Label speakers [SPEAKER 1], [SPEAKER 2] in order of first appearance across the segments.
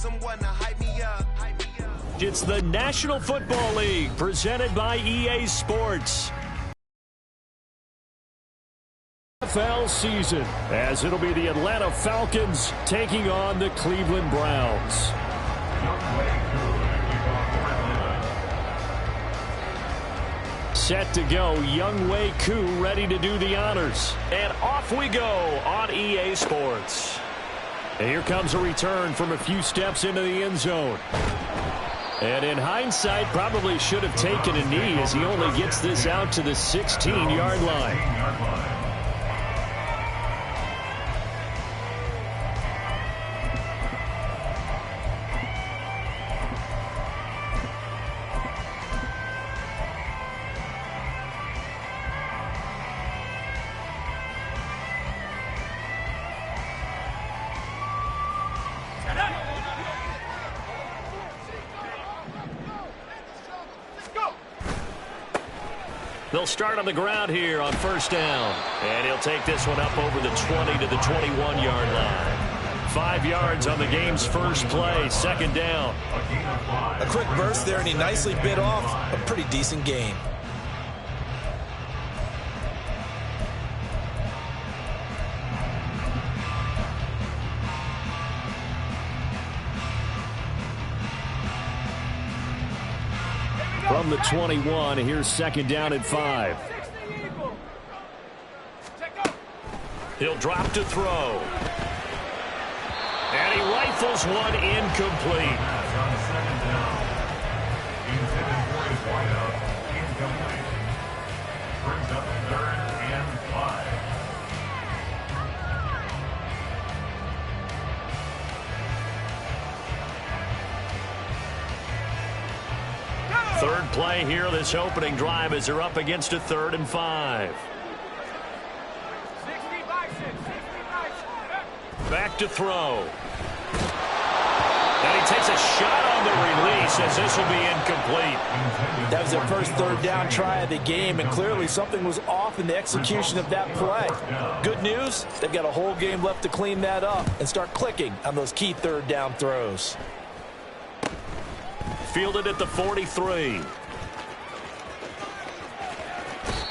[SPEAKER 1] someone to hype me up.
[SPEAKER 2] It's the National Football League presented by EA Sports. NFL season, as it'll be the Atlanta Falcons taking on the Cleveland Browns. Set to go, Younghoe Koo ready to do the honors. And off we go on EA Sports. And here comes a return from a few steps into the end zone. And in hindsight, probably should have taken a knee as he only gets this out to the 16-yard line. They'll start on the ground here on first down. And he'll take this one up over the 20 to the 21-yard line. 5 yards on the game's first play, second down.
[SPEAKER 3] A quick burst there, and he nicely bit off a pretty decent gain.
[SPEAKER 2] From the 21, here's second down at 5. He'll drop to throw. And he rifles one incomplete.
[SPEAKER 4] Brings up 3rd and 5.
[SPEAKER 2] Third play here, this opening drive, as they're up against a 3rd and 5. Back to throw. And he takes a shot on the release as this will be incomplete.
[SPEAKER 3] That was their first 3rd down try of the game, and clearly something was off in the execution of that play. Good news, they've got a whole game left to clean that up and start clicking on those key 3rd down throws.
[SPEAKER 2] Fielded at the 43.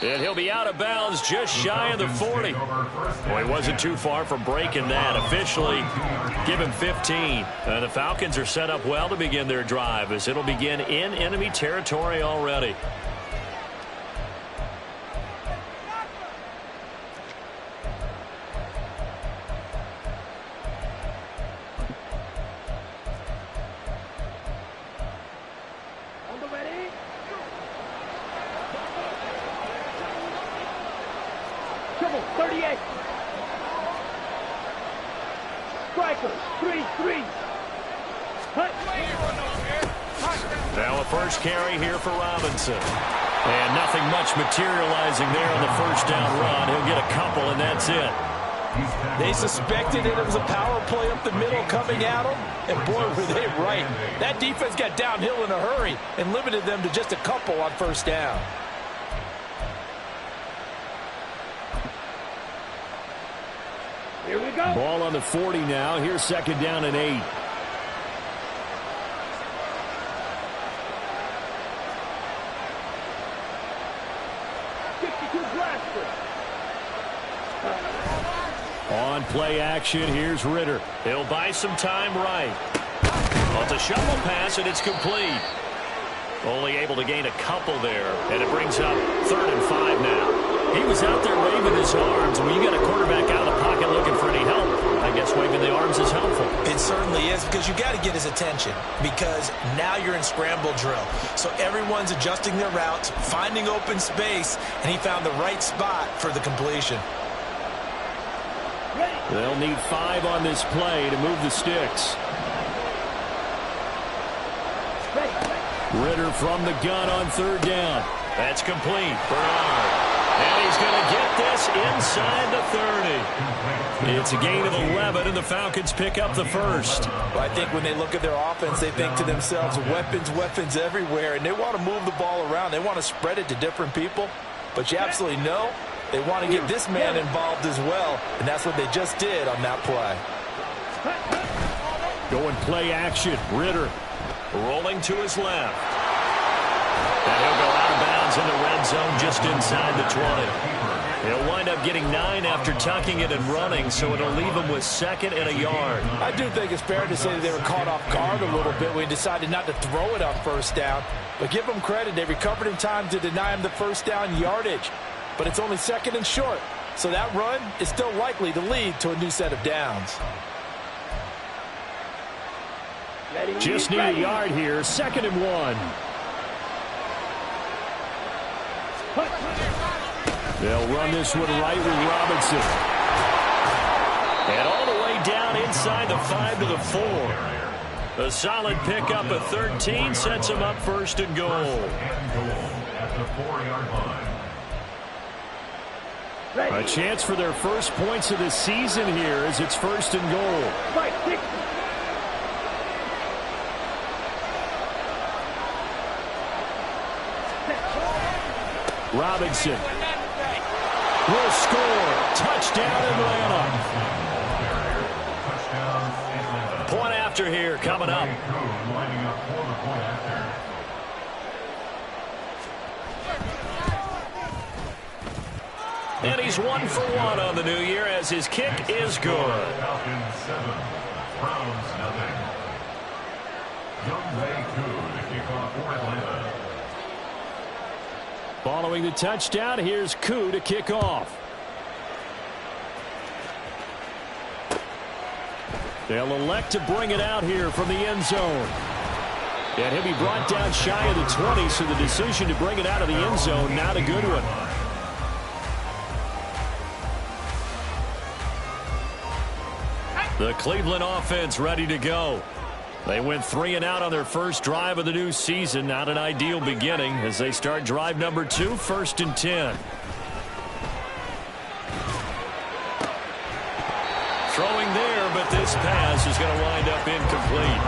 [SPEAKER 2] And he'll be out of bounds just shy of the 40. Well, he wasn't too far from breaking that. Officially, give him 15. The Falcons are set up well to begin their drive as it'll begin in enemy territory already. Now a first carry here for Robinson. And nothing much materializing there on the first down run. He'll get a couple, and that's it.
[SPEAKER 3] They suspected it was a power play up the middle coming at them, and boy, were they right. That defense got downhill in a hurry and limited them to just a couple on first down.
[SPEAKER 5] Here we go.
[SPEAKER 2] Ball on the 40 now. Here's second down and 8. On play action, here's Ritter. He'll buy some time right. Well, it's a shovel pass, and it's complete. Only able to gain a couple there, and it brings up 3rd and 5 now. He was out there waving his arms. When you got a quarterback out of the pocket looking for any help, I guess waving the arms is helpful.
[SPEAKER 3] It certainly is, because you got to get his attention, because now you're in scramble drill. So everyone's adjusting their routes, finding open space, and he found the right spot for the completion.
[SPEAKER 2] They'll need 5 on this play to move the sticks. Ritter from the gun on 3rd down. That's complete. Bernard. And he's going to get this inside the 30. It's a gain of 11, and the Falcons pick up the first.
[SPEAKER 3] Well, I think when they look at their offense, they think to themselves, weapons, weapons everywhere, and they want to move the ball around. They want to spread it to different people, but you absolutely know they want to get this man involved as well, and that's what they just did on that play.
[SPEAKER 2] Going play action. Ritter rolling to his left. And he'll go out of bounds in the red zone just inside the 20. He'll wind up getting 9 after tucking it and running, so it'll leave him with 2nd and a yard.
[SPEAKER 3] I do think it's fair to say that they were caught off guard a little bit when he decided not to throw it on first down. But give them credit. They recovered in time to deny him the first down yardage. But it's only 2nd and short. So that run is still likely to lead to a new set of downs.
[SPEAKER 2] Just need a yard here. 2nd and 1. They'll run this one right with Robinson. And all the way down inside the 5 to the 4. A solid pickup of 13 sets him up 1st and goal.
[SPEAKER 4] At the 4-yard line.
[SPEAKER 2] A chance for their first points of the season here as it's 1st and goal. Robinson will score. Touchdown, Atlanta. Point after here coming up. And he's 1 for 1 on the new year as his kick is good.
[SPEAKER 4] Falcons 7, Browns nothing. Young to kick off for Atlanta.
[SPEAKER 2] Following the touchdown, here's Koo to kick off. They'll elect to bring it out here from the end zone. And he'll be brought down shy of the 20, so the decision to bring it out of the end zone, not a good one. The Cleveland offense ready to go. They went 3 and out on their first drive of the new season. Not an ideal beginning as they start drive number 2, 1st and 10. Throwing there, but this pass is going to wind up incomplete.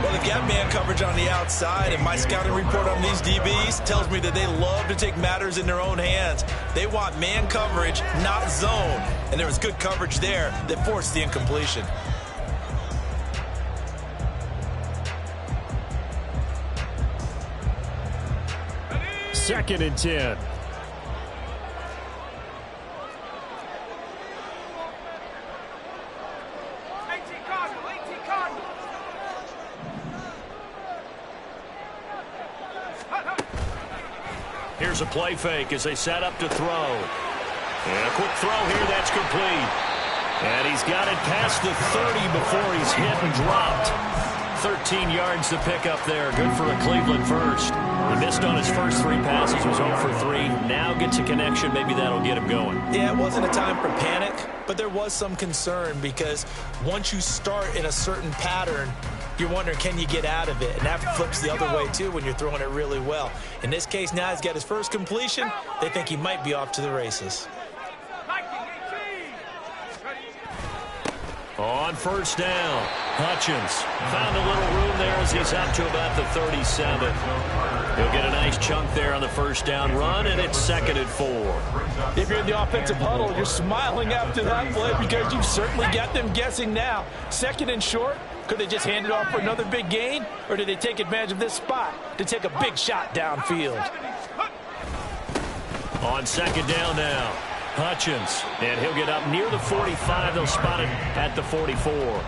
[SPEAKER 3] Well, they've got man coverage on the outside, and my scouting report on these DBs tells me that they love to take matters in their own hands. They want man coverage, not zone. And there was good coverage there that forced the incompletion.
[SPEAKER 2] 2nd and 10. Here's a play fake as they set up to throw. And a quick throw here, that's complete. And he's got it past the 30 before he's hit and dropped. 13 yards to pick up there. Good for a Cleveland first. He missed on his first 3 passes, was 0 for 3. Now gets a connection. Maybe that'll get him going.
[SPEAKER 3] Yeah, it wasn't a time for panic, but there was some concern because once you start in a certain pattern, you're wondering, can you get out of it? And that flips the other way, too, when you're throwing it really well. In this case, now he's got his first completion. They think he might be off to the races.
[SPEAKER 2] On first down, Hutchins found a little room there as he's up to about the 37. He'll get a nice chunk there on the first down run, and it's 2nd and 4.
[SPEAKER 3] If you're in the offensive huddle, you're smiling after that play because you've certainly got them guessing now. 2nd and short, could they just hand it off for another big gain, or did they take advantage of this spot to take a big shot downfield?
[SPEAKER 2] On 2nd down now, Hutchins, and he'll get up near the 45. They'll spot it at the 44.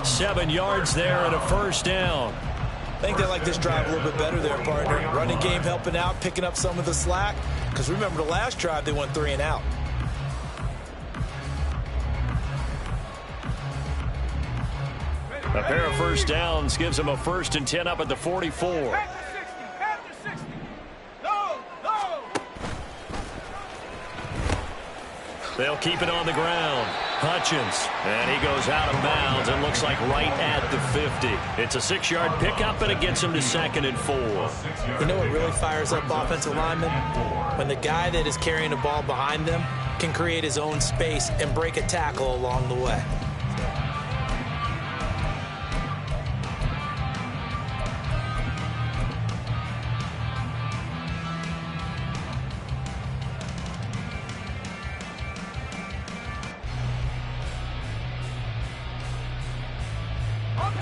[SPEAKER 2] 7 yards there and a first down.
[SPEAKER 3] I think they like this drive a little bit better there, partner. Running game helping out, picking up some of the slack. Because remember the last drive, they went 3 and out.
[SPEAKER 2] A pair of first downs gives them a 1st and 10 up at the 44. They'll keep it on the ground. Hutchins, and he goes out of bounds and looks like right at the 50. It's a 6-yard pickup, and it gets him to 2nd and 4.
[SPEAKER 3] You know what really fires up offensive linemen? When the guy that is carrying the ball behind them can create his own space and break a tackle along the way.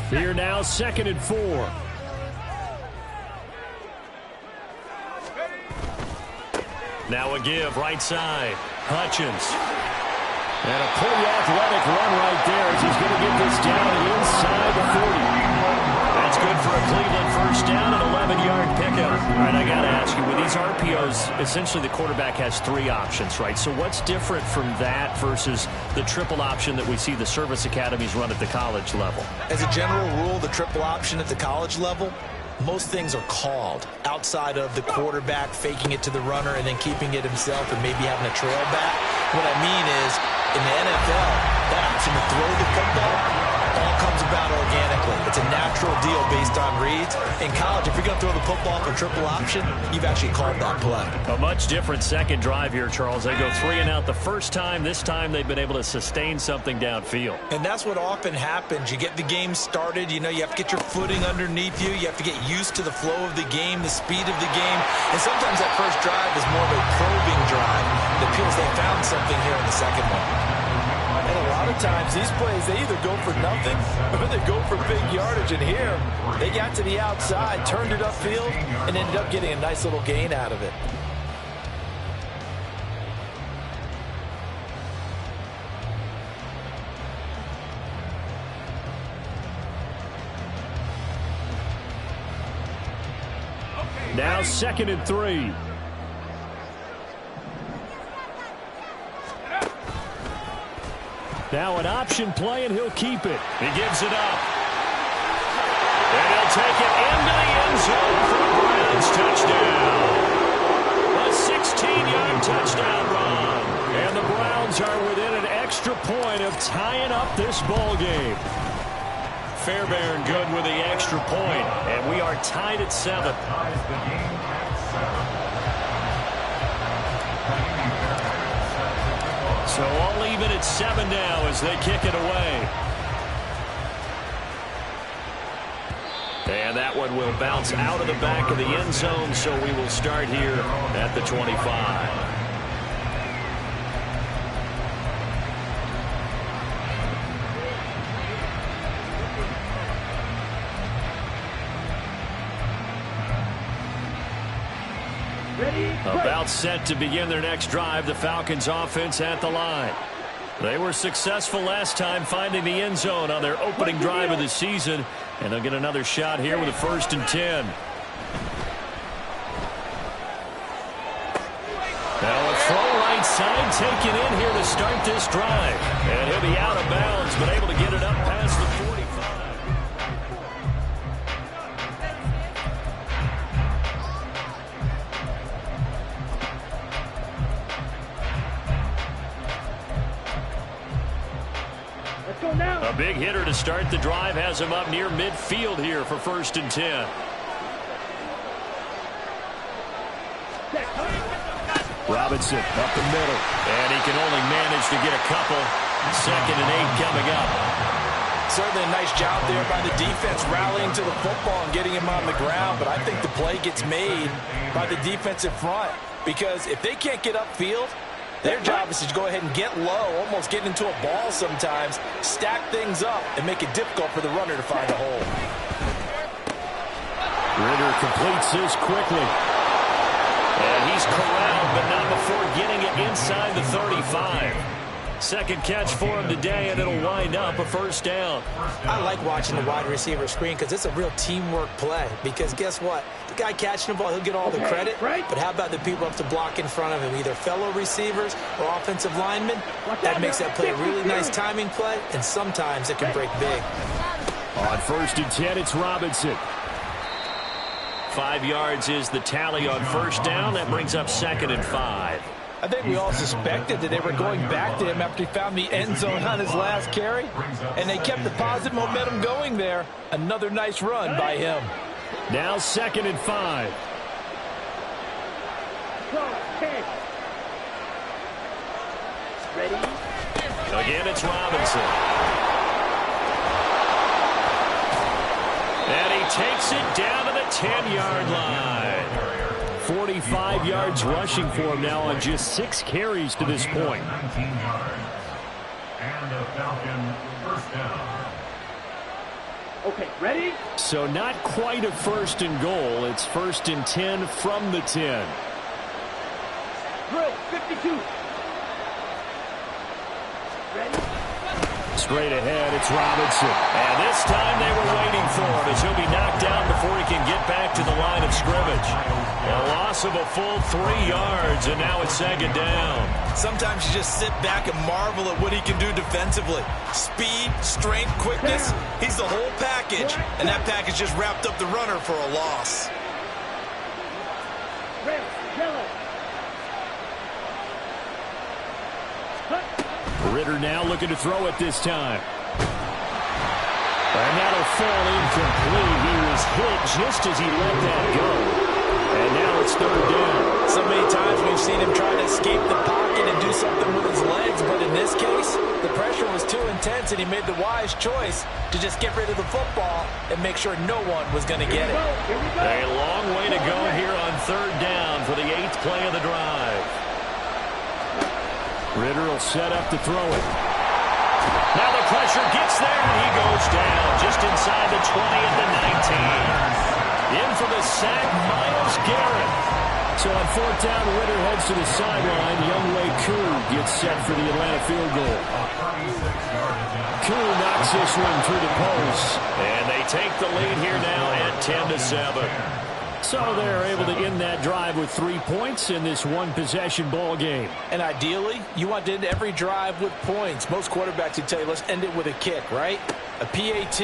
[SPEAKER 2] Here now, 2nd and 4. Now a give, right side. Hutchins. And a pretty athletic run right there as he's going to get this down inside the 40. That's good for a Cleveland first down, an 11-yard pickup. All right, I got to ask you, with these RPOs, essentially the quarterback has 3 options, right? So what's different from that versus the triple option that we see the service academies run at the college level?
[SPEAKER 3] As a general rule, the triple option at the college level, most things are called outside of the quarterback faking it to the runner and then keeping it himself and maybe having a trail back. What I mean is, in the NFL, that option to throw the football all comes about organically. It's a natural deal based on reads. In college, if you're going to throw the football for triple option, you've actually called that play.
[SPEAKER 2] A much different second drive here, Charles. They go 3 and out the first time. This time they've been able to sustain something downfield.
[SPEAKER 3] And that's what often happens. You get the game started. You know, you have to get your footing underneath you. You have to get used to the flow of the game, the speed of the game. And sometimes that first drive is more of a probing drive that feels they found something here in the second one.
[SPEAKER 1] And a lot of times, these plays, they either go for nothing or they go for big yardage. And here, they got to the outside, turned it upfield, and ended up getting a nice little gain out of it.
[SPEAKER 2] Now 2nd and 3. Now an option play, and he'll keep it. He gives it up. And he'll take it into the end zone for a Browns touchdown. A 16-yard touchdown run. And the Browns are within an extra point of tying up this ball game. Fairbairn good with the extra point, and we are tied at 7. So all even at 7 now as they kick it away. And that one will bounce out of the back of the end zone, so we will start here at the 25. About set to begin their next drive, the Falcons offense at the line. They were successful last time finding the end zone on their opening drive of the season, and they'll get another shot here with a 1st and 10. Now a throw right side taken in here to start this drive. And he'll be out of bounds, but able to get it up past the 45. A big hitter to start the drive has him up near midfield here for 1st and 10. Robinson up the middle. And he can only manage to get a couple. 2nd and 8 coming up.
[SPEAKER 3] Certainly a nice job there by the defense rallying to the football and getting him on the ground. But I think the play gets made by the defensive front. Because if they can't get upfield, their job is to go ahead and get low, almost get into a ball sometimes, stack things up, and make it difficult for the runner to find a hole.
[SPEAKER 2] Ritter completes this quickly. And he's corralled, but not before getting it inside the 35. Second catch for him today, and it'll wind up a 1st down.
[SPEAKER 6] I like watching the wide receiver screen because it's a real teamwork play. Because guess what? The guy catching the ball, he'll get all the credit. But how about the people up to block in front of him, either fellow receivers or offensive linemen? That makes that play a really nice timing play, and sometimes it can break big.
[SPEAKER 2] On 1st and 10, it's Robinson. 5 yards is the tally on 1st down. That brings up 2nd and 5.
[SPEAKER 1] I think we all suspected that they were going back to him after he found the end zone on his last carry, and they kept the positive momentum going there. Another nice run by him.
[SPEAKER 2] Now 2nd and 5.
[SPEAKER 5] Ready?
[SPEAKER 2] Again, it's Robinson. And he takes it down to the 10-yard line. 45 yards rushing for him now on just 6 carries to this point.
[SPEAKER 4] 19 yards. And a Falcon first down.
[SPEAKER 5] Okay, ready?
[SPEAKER 2] So not quite a 1st and goal. It's 1st and 10 from the 10.
[SPEAKER 5] Drill, 52. Ready?
[SPEAKER 2] Straight ahead, it's Robinson. And this time they were waiting for him as he'll be knocked down before he can get back to the line of scrimmage. A loss of a full 3 yards, and now it's 2nd down.
[SPEAKER 3] Sometimes you just sit back and marvel at what he can do defensively. Speed, strength, quickness. He's the whole package, and that package just wrapped up the runner for a loss.
[SPEAKER 5] Red, yellow.
[SPEAKER 2] Ritter now looking to throw it this time. And that'll fall incomplete. He was hit just as he let that go. And now it's 3rd down.
[SPEAKER 3] So many times we've seen him try to escape the pocket and do something with his legs, but in this case, the pressure was too intense and he made the wise choice to just get rid of the football and make sure no one was going to get it.
[SPEAKER 2] A long way to go here on 3rd down for the 8th play of the drive. Ritter will set up to throw it. Now the pressure gets there, and he goes down just inside the 20 at the 19. In for the sack, Myles Garrett. So on 4th down, Ritter heads to the sideline. Younghoe Koo gets set for the Atlanta field goal. Koo knocks this one through the post. And they take the lead here now at 10-7. So they're able to end that drive with 3 points in this one-possession ball game.
[SPEAKER 3] And ideally, you want to end every drive with points. Most quarterbacks would tell you, let's end it with a kick, right? A PAT,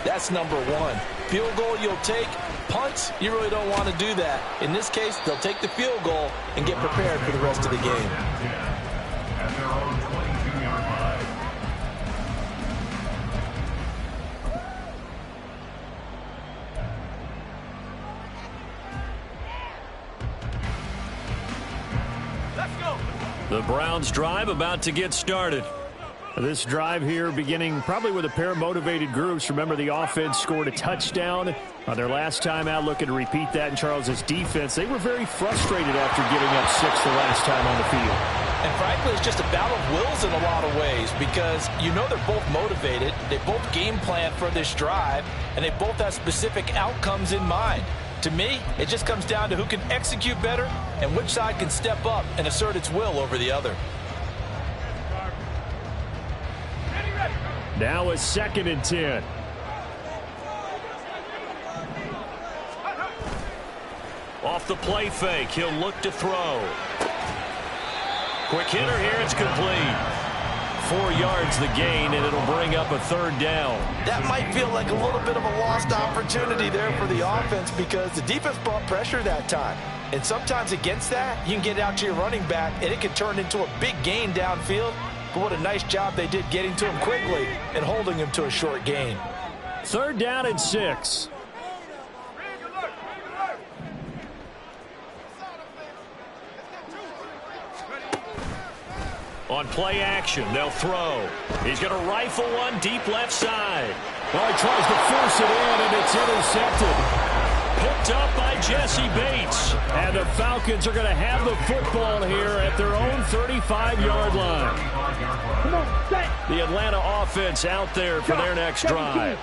[SPEAKER 3] that's number 1. Field goal you'll take. Punts, you really don't want to do that. In this case, they'll take the field goal and get prepared for the rest of the game.
[SPEAKER 4] At their own 22-yard line.
[SPEAKER 2] The Browns drive about to get started. This drive here beginning probably with a pair of motivated groups. Remember, the offense scored a touchdown on their last time out, looking to repeat that in Charles's defense. They were very frustrated after giving up 6 the last time on the field.
[SPEAKER 3] And frankly, it's just a battle of wills in a lot of ways because you know they're both motivated, they both game plan for this drive, and they both have specific outcomes in mind. To me, it just comes down to who can execute better and which side can step up and assert its will over the other.
[SPEAKER 2] Now a 2nd and 10. Off the play fake, he'll look to throw. Quick hitter here, it's complete. 4 yards the gain, and it'll bring up a 3rd down.
[SPEAKER 3] That might feel like a little bit of a lost opportunity there for the offense because the defense brought pressure that time. And sometimes against that, you can get out to your running back, and it can turn into a big gain downfield. But what a nice job they did getting to him quickly and holding him to a short gain.
[SPEAKER 2] 3rd down and 6. On play action, they'll throw. He's going to rifle one deep left side. Well, he tries to force it in, and it's intercepted. Picked up by Jesse Bates. And the Falcons are going to have the football here at their own 35-yard line.
[SPEAKER 5] Come on, set.
[SPEAKER 2] The Atlanta offense out there for their next drive.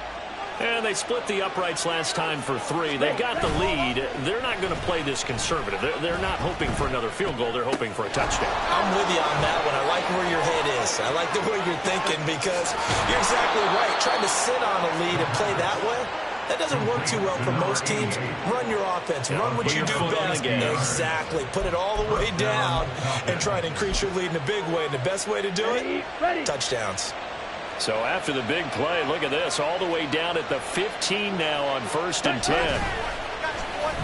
[SPEAKER 2] And they split the uprights last time for 3. They've got the lead. They're not going to play this conservative. They're not hoping for another field goal. They're hoping for a touchdown.
[SPEAKER 3] I'm with you on that one. I like where your head is. I like the way you're thinking because you're exactly right. Trying to sit on a lead and play that way, that doesn't work too well for most teams. Run your offense. Run what you do best. Exactly. Put it all the way down and try to increase your lead in a big way. And the best way to do it, touchdowns.
[SPEAKER 2] So after the big play, look at this, all the way down at the 15 now on 1st and 10.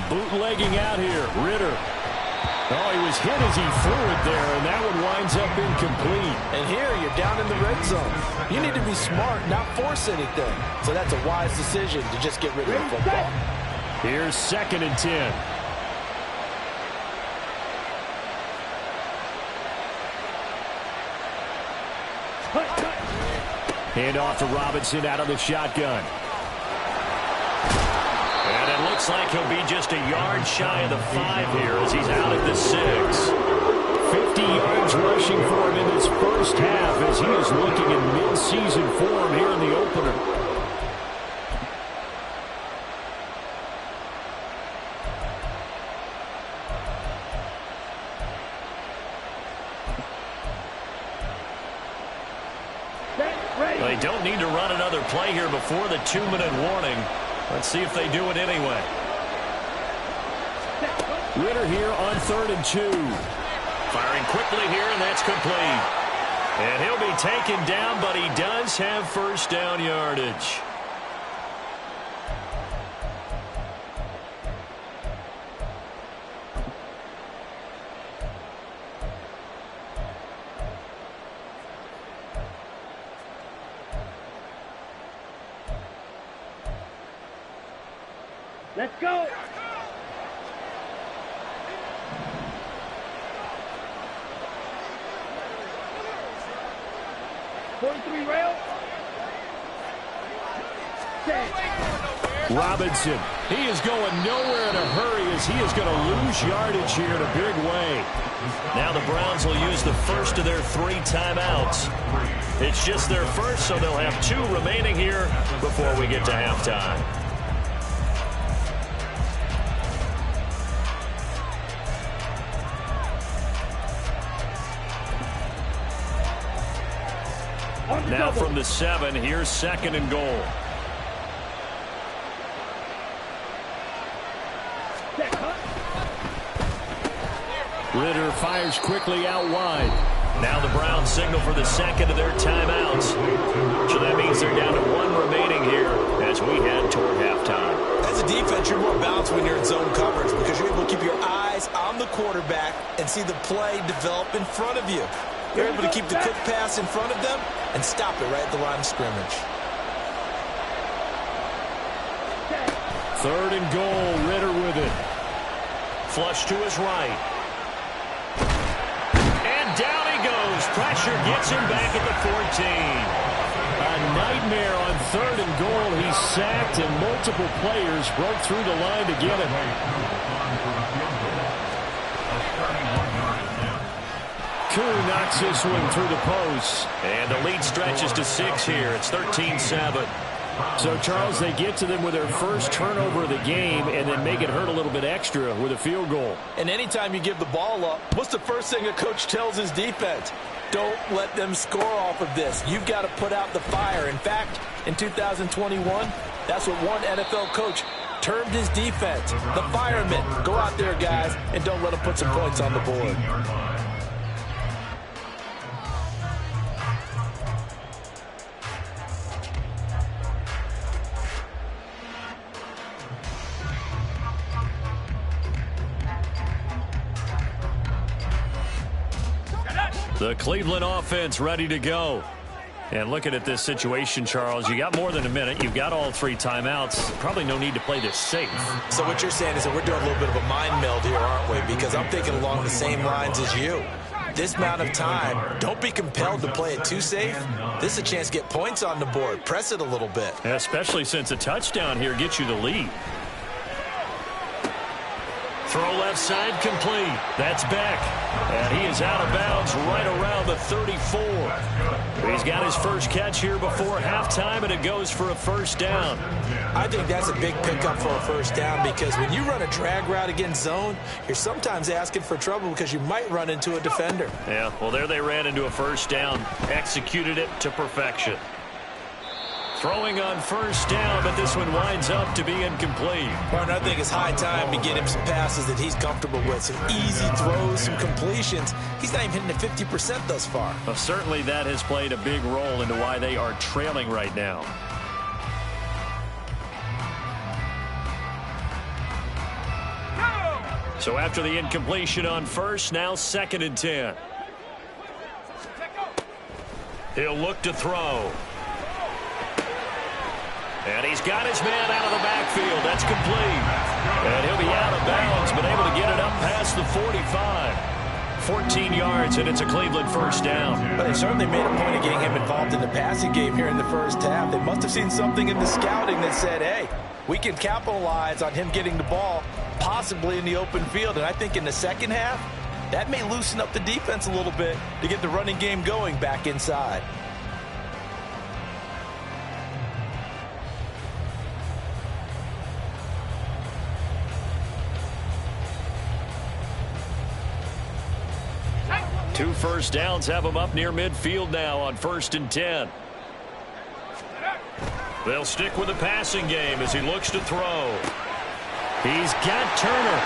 [SPEAKER 2] Bootlegging out here, Ritter. Oh, he was hit as he threw it there, and that one winds up incomplete.
[SPEAKER 3] And here, you're down in the red zone. You need to be smart, not force anything. So that's a wise decision to just get rid of the football.
[SPEAKER 2] Here's 2nd and 10. Hand off to Robinson out of the shotgun. And it looks like he'll be just a yard shy of the 5 here as he's out at the 6. 50 yards rushing for him in this first half as he is looking in mid-season form here in the opener. They don't need to run another play here before the 2-minute warning. Let's see if they do it anyway. Ritter here on 3rd and 2. Firing quickly here, and that's complete. And he'll be taken down, but he does have first down yardage.
[SPEAKER 5] Let's go. Rail.
[SPEAKER 2] Robinson, he is going nowhere in a hurry as he is going to lose yardage here in a big way. Now the Browns will use the first of their 3 timeouts. It's just their first, so they'll have 2 remaining here before we get to halftime. Now from the 7, here's 2nd and goal. Ritter fires quickly out wide. Now the Browns signal for the 2nd of their timeouts. So that means they're down to 1 remaining here as we head toward halftime.
[SPEAKER 3] As a defense, you're more balanced when you're in zone coverage because you're able to keep your eyes on the quarterback and see the play develop in front of you. You're able to keep the quick pass in front of them and stop it right at the line of scrimmage.
[SPEAKER 2] 3rd and goal, Ritter with it. Flush to his right. And down he goes. Pressure gets him back at the 14. A nightmare on 3rd and goal. He's sacked and multiple players broke through the line to get him. Koo knocks this one through the post. And the lead stretches to 6 here. It's 13-7. So, Charles, they get to them with their first turnover of the game and then make it hurt a little bit extra with a field goal.
[SPEAKER 3] And anytime you give the ball up, what's the first thing a coach tells his defense? Don't let them score off of this. You've got to put out the fire. In fact, in 2021, that's what one NFL coach termed his defense. The firemen. Go out there, guys, and don't let them put some points on the board.
[SPEAKER 2] The Cleveland offense ready to go. And looking at this situation, Charles, you got more than a minute. You've got all 3 timeouts. Probably no need to play this safe.
[SPEAKER 3] So what you're saying is that we're doing a little bit of a mind meld here, aren't we? Because I'm thinking along the same lines as you. This amount of time, don't be compelled to play it too safe. This is a chance to get points on the board. Press it a little bit.
[SPEAKER 2] Especially since a touchdown here gets you the lead. Throw left side complete. That's Beck. And he is out of bounds right around the 34. He's got his first catch here before halftime, and it goes for a first down.
[SPEAKER 3] I think that's a big pickup for a first down because when you run a drag route against zone, you're sometimes asking for trouble because you might run into a defender.
[SPEAKER 2] Yeah, well, there they ran into a first down. Executed it to perfection. Throwing on first down, but this one winds up to be incomplete.
[SPEAKER 3] Martin, I think it's high time to get him some passes that he's comfortable with. Some easy throws, some completions. He's not even hitting the 50% thus far.
[SPEAKER 2] Well, certainly that has played a big role into why they are trailing right now. So after the incompletion on first, now 2nd and 10. He'll look to throw. And he's got his man out of the backfield. That's complete. And he'll be out of bounds, but able to get it up past the 45. 14 yards, and it's a Cleveland first down.
[SPEAKER 3] But they certainly made a point of getting him involved in the passing game here in the first half. They must have seen something in the scouting that said, hey, we can capitalize on him getting the ball, possibly in the open field. And I think in the second half, that may loosen up the defense a little bit to get the running game going back inside.
[SPEAKER 2] Two first downs have them up near midfield now on 1st and 10. They'll stick with the passing game as he looks to throw. He's got Turner.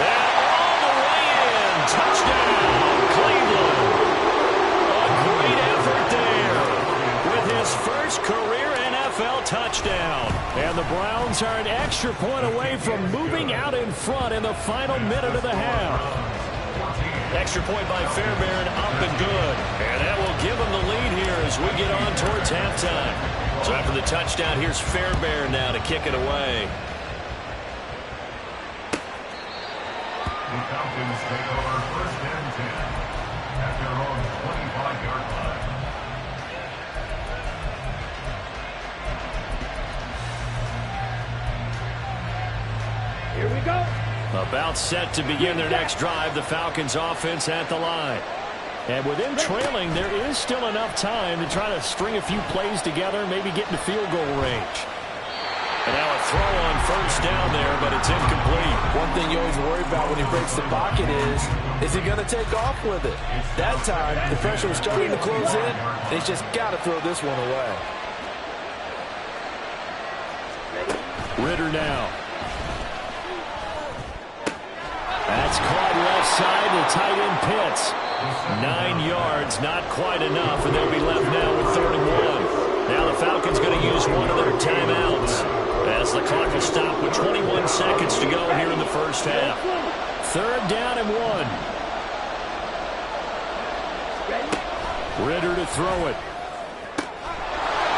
[SPEAKER 2] And all the way in. Touchdown, Cleveland. A great effort there with his first career NFL touchdown. And the Browns are an extra point away from moving out in front in the final minute of the half. Extra point by Fairbairn, up and good. And that will give them the lead here as we get on towards halftime. So after the touchdown, here's Fairbairn now to kick it away.
[SPEAKER 4] The Falcons take over 1st and 10 at their own 25-yard line.
[SPEAKER 5] Here we go.
[SPEAKER 2] About set to begin their next drive, the Falcons offense at the line. And with them trailing, there is still enough time to try to string a few plays together, maybe get into field goal range. And now a throw on 1st down there, but it's incomplete.
[SPEAKER 3] One thing you always worry about when he breaks the pocket is he going to take off with it? That time, the pressure was starting to close in, and he's just got to throw this one away.
[SPEAKER 2] Ritter now. That's caught left side to tight end Pitts. 9 yards, not quite enough, and they'll be left now with 3rd and 1. Now the Falcons going to use one of their timeouts as the clock is stopped with 21 seconds to go here in the first half. 3rd down and 1. Ritter to throw it.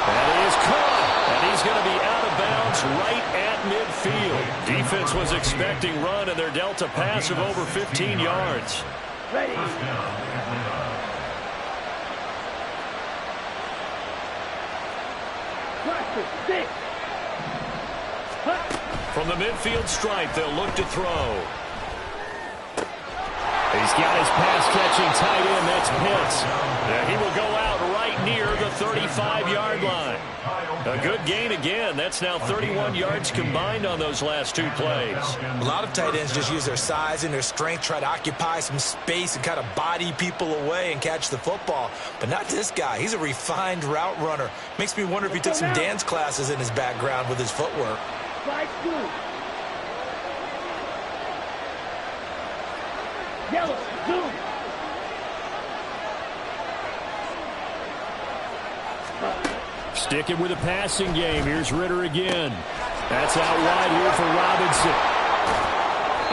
[SPEAKER 2] That is caught, and he's going to be out of bounds right at midfield. Defense was expecting run, and they're dealt a pass of over 15 yards.
[SPEAKER 5] Ready.
[SPEAKER 2] From the midfield stripe, they'll look to throw. He's got his pass-catching tight end. That's Pitts. And he will go out right near the 35-yard line. A good gain again. That's now 31 yards combined on those last 2 plays.
[SPEAKER 6] A lot of tight ends just use their size and their strength, try to occupy some space and kind of body people away and catch the football. But not this guy. He's a refined route runner. Makes me wonder if he took some dance classes in his background with his footwork.
[SPEAKER 5] Slide 2. Yellow, zoom.
[SPEAKER 2] Sticking with a passing game. Here's Ritter again. That's out wide here for Robinson.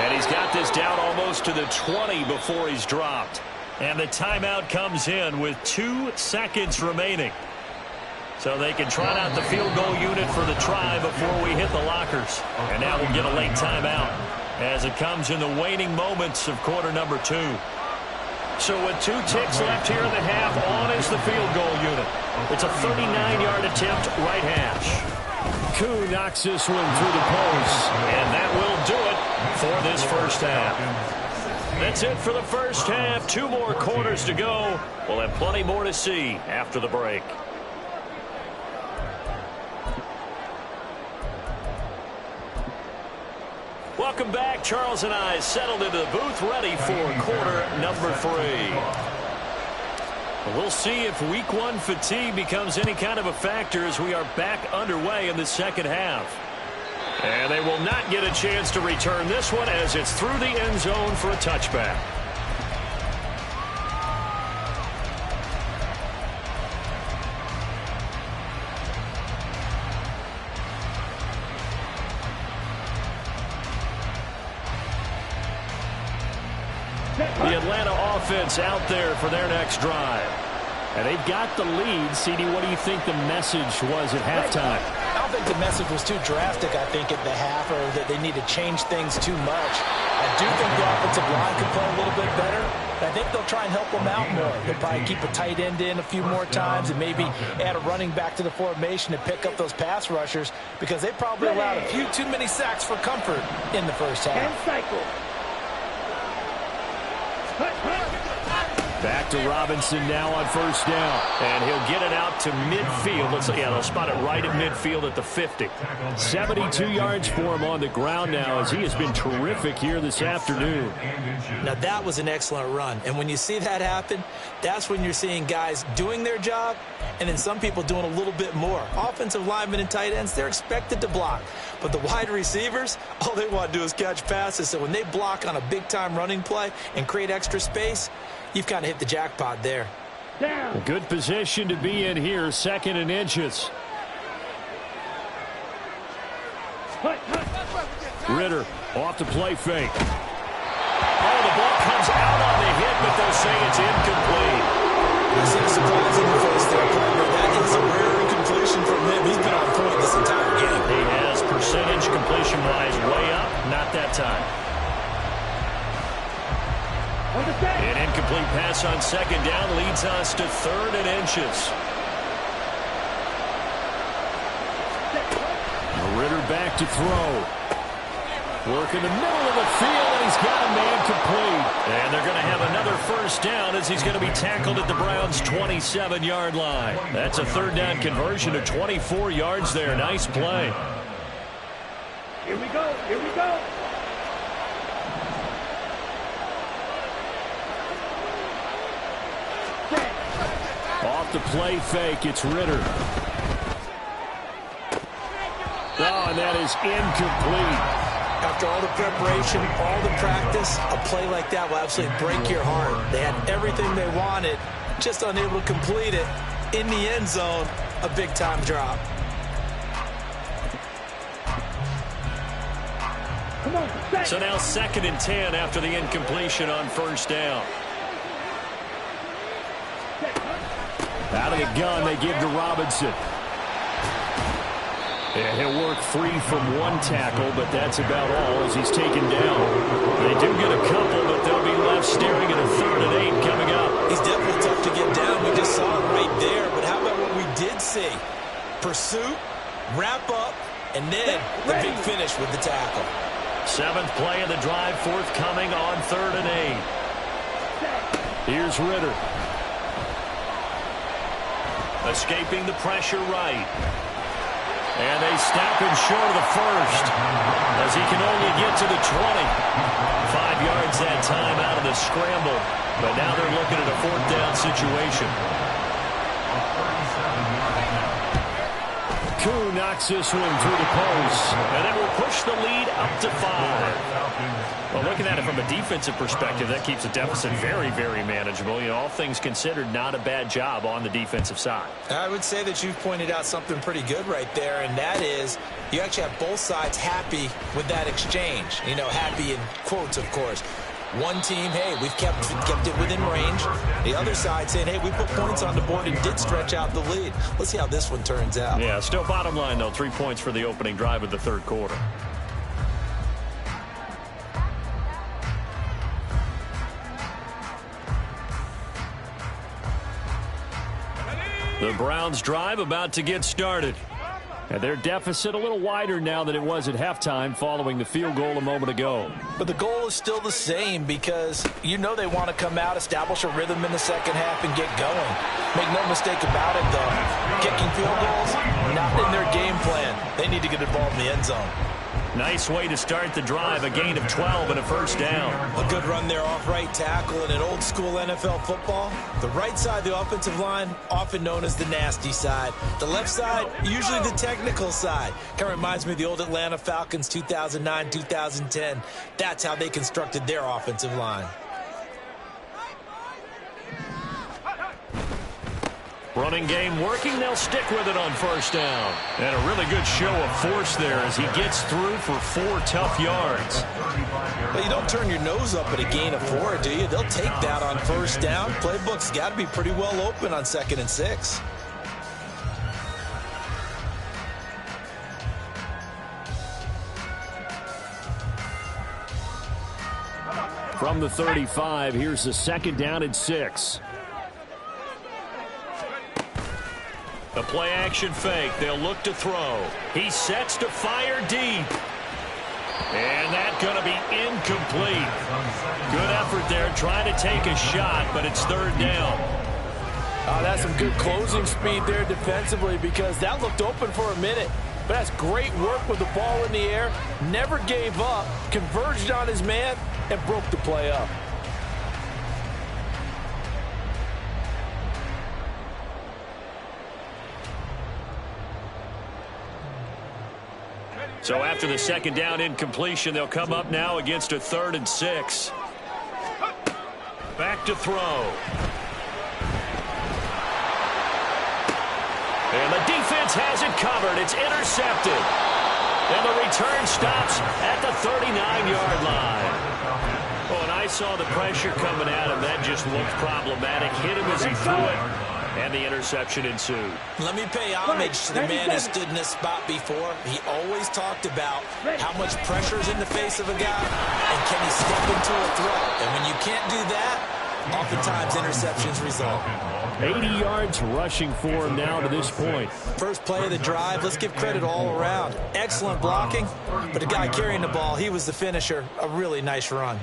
[SPEAKER 2] And he's got this down almost to the 20 before he's dropped. And the timeout comes in with 2 seconds remaining. So they can trot out the field goal unit for the try before we hit the lockers. And now we'll get a late timeout as it comes in the waning moments of quarter number 2. So with 2 ticks left here in the half, on is the field goal unit. It's a 39-yard attempt, right hash. Koo knocks this one through the post. And that will do it for this first half. That's it for the first half. 2 more quarters to go. We'll have plenty more to see after the break. Welcome back. Charles and I settled into the booth ready for quarter number 3. We'll see if week 1 fatigue becomes any kind of a factor as we are back underway in the second half. And they will not get a chance to return this one as it's through the end zone for a touchback. The Atlanta offense out there for their next drive. And they've got the lead. CD, what do you think the message was at halftime?
[SPEAKER 3] I don't think the message was too drastic, I think, at the half, or that they need to change things too much. I do think the offensive line can play a little bit better. I think they'll try and help them out more. They'll probably keep a tight end in a few more times and maybe add a running back to the formation to pick up those pass rushers, because they probably allowed a few too many sacks for comfort in the first half.
[SPEAKER 5] 10 cycles.
[SPEAKER 2] Back to Robinson now on first down. And he'll get it out to midfield. They'll spot it right at midfield at the 50. 72 yards for him on the ground now as he has been terrific here this afternoon.
[SPEAKER 6] Now, that was an excellent run. And when you see that happen, that's when you're seeing guys doing their job and then some people doing a little bit more. Offensive linemen and tight ends, they're expected to block. But the wide receivers, all they want to do is catch passes. So when they block on a big-time running play and create extra space, you've kind of hit the jackpot there.
[SPEAKER 2] A good position to be in here, 2nd and inches. Ritter off the play fake. Oh, the ball comes out on the hit, but they'll say it's incomplete.
[SPEAKER 6] I see the surprise in your face there, partner. That is a rare incompletion from him. He's been on point this entire game.
[SPEAKER 2] He has percentage completion-wise way up, not that time. An incomplete pass on 2nd down leads us to 3rd and inches. Ritter back to throw. Work in the middle of the field, and he's got a man complete. And they're going to have another first down as he's going to be tackled at the Browns' 27-yard line. That's a 3rd down conversion of 24 yards there. Nice play.
[SPEAKER 5] Here we go. Here we go.
[SPEAKER 2] Off the play fake, it's Ritter. Oh, and that is incomplete.
[SPEAKER 6] After all the preparation, all the practice, a play like that will absolutely break your heart. They had everything they wanted, just unable to complete it. In the end zone, a big-time drop.
[SPEAKER 5] Come on,
[SPEAKER 2] so now 2nd and 10 after the incompletion on first down. Out of the gun, they give to Robinson. And he'll work 3 from 1 tackle, but that's about all as he's taken down. They do get a couple, but they'll be left staring at a 3rd and 8 coming up.
[SPEAKER 6] He's definitely tough to get down. We just saw it right there. But how about what we did see? Pursuit, wrap up, and then the big finish with the tackle.
[SPEAKER 2] 7th play of the drive, forthcoming on 3rd and 8. Here's Ritter. Escaping the pressure right. And they stop him short of the first as he can only get to the 20. 5 yards that time out of the scramble. But now they're looking at a 4th down situation. Koo knocks this one through the post. And that will push the lead up to 5. Well, looking at it from a defensive perspective, that keeps the deficit very, very manageable. You know, all things considered, not a bad job on the defensive side.
[SPEAKER 6] I would say that you've pointed out something pretty good right there, and that is you actually have both sides happy with that exchange. You know, happy in quotes, of course. One team, hey, we've kept it within range. The other side saying, hey, we put points on the board and did stretch out the lead. Let's see how this one turns out.
[SPEAKER 2] Yeah, still bottom line, though, 3 points for the opening drive of the 3rd quarter. The Browns drive about to get started. And their deficit a little wider now than it was at halftime following the field goal a moment ago.
[SPEAKER 3] But the goal is still the same because you know they want to come out, establish a rhythm in the second half, and get going. Make no mistake about it, though. Kicking field goals, not in their game plan. They need to get involved in the end zone.
[SPEAKER 2] Nice way to start the drive, a gain of 12 and a first down.
[SPEAKER 6] A good run there off right tackle in an old-school NFL football. The right side of the offensive line, often known as the nasty side. The left side, usually the technical side. Kind of reminds me of the old Atlanta Falcons 2009, 2010. That's how they constructed their offensive line.
[SPEAKER 2] Running game working, they'll stick with it on first down. And a really good show of force there as he gets through for 4 tough yards.
[SPEAKER 6] But you don't turn your nose up at a gain of 4, do you? They'll take that on first down. Playbook's got to be pretty well open on 2nd and 6.
[SPEAKER 2] From the 35, here's the 2nd down and 6. The play action fake. They'll look to throw. He sets to fire deep. And that's going to be incomplete. Good effort there trying to take a shot, but it's third down.
[SPEAKER 3] That's some good closing speed there defensively because that looked open for a minute. But that's great work with the ball in the air. Never gave up, converged on his man, and broke the play up.
[SPEAKER 2] So after the second down incompletion, they'll come up now against a 3rd and 6. Back to throw. And the defense has it covered. It's intercepted. And the return stops at the 39-yard line. Oh, and I saw the pressure coming at him. That just looked problematic. Hit him as he threw it, and the interception ensued.
[SPEAKER 6] Let me pay homage to the man who stood in this spot before. He always talked about how much pressure is in the face of a guy, and can he step into a throw. And when you can't do that, oftentimes interceptions result.
[SPEAKER 2] 80 yards rushing for him now to this point.
[SPEAKER 6] First play of the drive, let's give credit all around. Excellent blocking, but the guy carrying the ball, he was the finisher. A really nice run.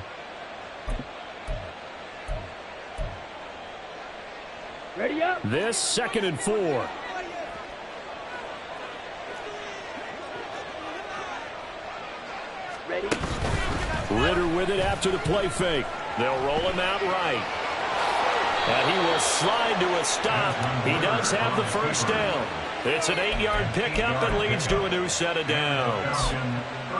[SPEAKER 5] Ready up.
[SPEAKER 2] This 2nd and 4.
[SPEAKER 5] Ready.
[SPEAKER 2] Ritter with it after the play fake. They'll roll him out right. And he will slide to a stop. He does have the first down. It's an 8-yard pickup and leads to a new set of downs.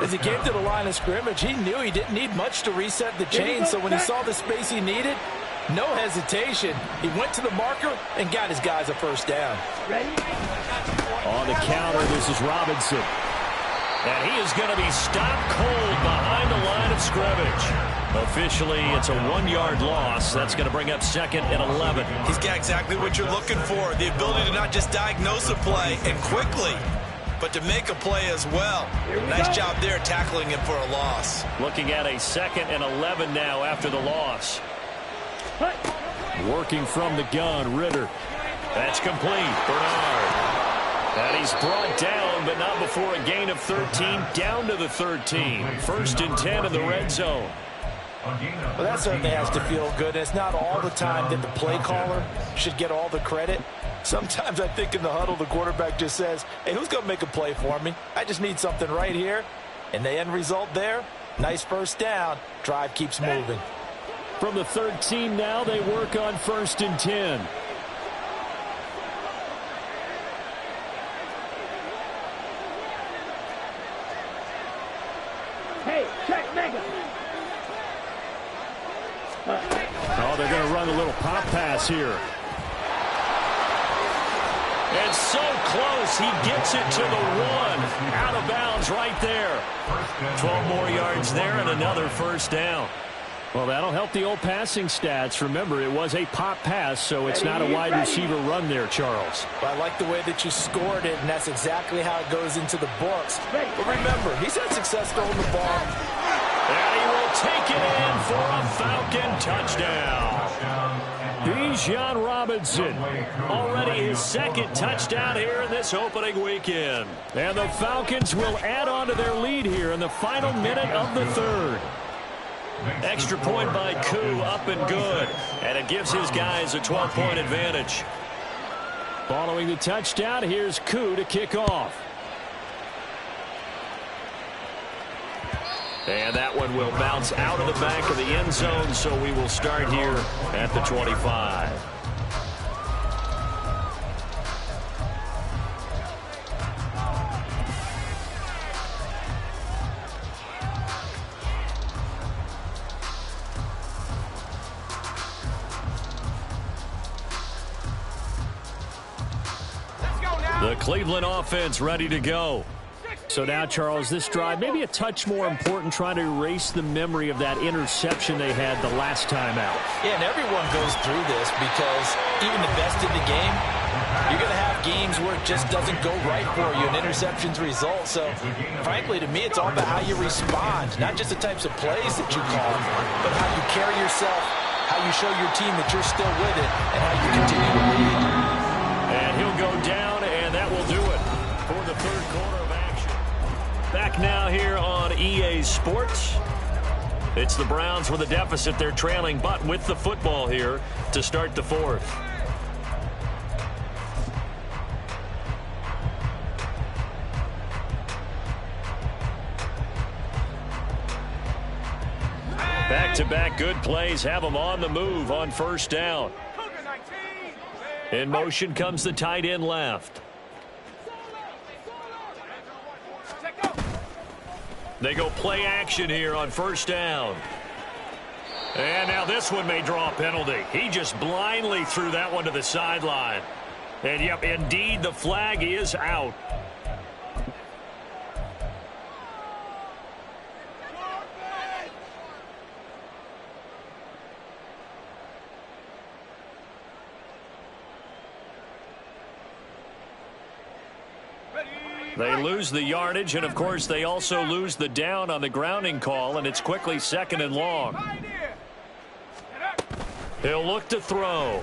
[SPEAKER 3] As he came to the line of scrimmage, he knew he didn't need much to reset the chain, so when he saw the space he needed, no hesitation. He went to the marker and got his guys a first down.
[SPEAKER 5] Ready.
[SPEAKER 2] On the counter, this is Robinson. And he is going to be stopped cold behind the line of scrimmage. Officially, it's a 1-yard loss. That's going to bring up 2nd and 11.
[SPEAKER 6] He's got exactly what you're looking for, the ability to not just diagnose a play and quickly, but to make a play as well. Nice job there tackling him for a loss.
[SPEAKER 2] Looking at a 2nd and 11 now after the loss. Working from the gun, Ritter. That's complete. Bernard. And he's brought down, but not before a gain of 13, down to the 13. 1st and 10 in the red zone.
[SPEAKER 3] Well, that certainly has to feel good. It's not all the time that the play caller should get all the credit. Sometimes I think in the huddle, the quarterback just says, hey, who's going to make a play for me? I just need something right here. And the end result there, nice first down. Drive keeps moving.
[SPEAKER 2] From the 13 now, they work on 1st and 10.
[SPEAKER 5] Hey, check mega.
[SPEAKER 2] Oh, they're going to run a little pop pass here. And so close, he gets it to the 1. Out of bounds right there. 12 more yards there and another first down. Well, that'll help the old passing stats. Remember, it was a pop pass, so it's not a wide receiver run there, Charles.
[SPEAKER 3] Well, I like the way that you scored it, and that's exactly how it goes into the books. But remember, he's had success throwing the ball.
[SPEAKER 2] And he will take it in for a Falcon touchdown. Bijan Robinson, already his 2nd touchdown here in this opening weekend. And the Falcons will add on to their lead here in the final minute of the 3rd. Extra point by Koo, up and good. And it gives his guys a 12-point advantage. Following the touchdown, here's Koo to kick off. And that one will bounce out of the back of the end zone, so we will start here at the 25. The Cleveland offense ready to go. So now, Charles, this drive maybe a touch more important, trying to erase the memory of that interception they had the last time out.
[SPEAKER 3] Yeah, and everyone goes through this because even the best in the game, you're going to have games where it just doesn't go right for you and interceptions result. So, frankly, to me, it's all about how you respond, not just the types of plays that you call, but how you carry yourself, how you show your team that you're still with it, and how you continue to lead.
[SPEAKER 2] And he'll go down, and that will do it for the 3rd quarter of action. Back now here on EA Sports. It's the Browns with a deficit. They're trailing, but with the football here to start the fourth. Back-to-back good plays have them on the move on first down. In motion comes the tight end left. They go play action here on first down. And now this one may draw a penalty. He just blindly threw that one to the sideline. And, yep, indeed, the flag is out. They lose the yardage, and, of course, they also lose the down on the grounding call, and it's quickly 2nd and long. He'll look to throw.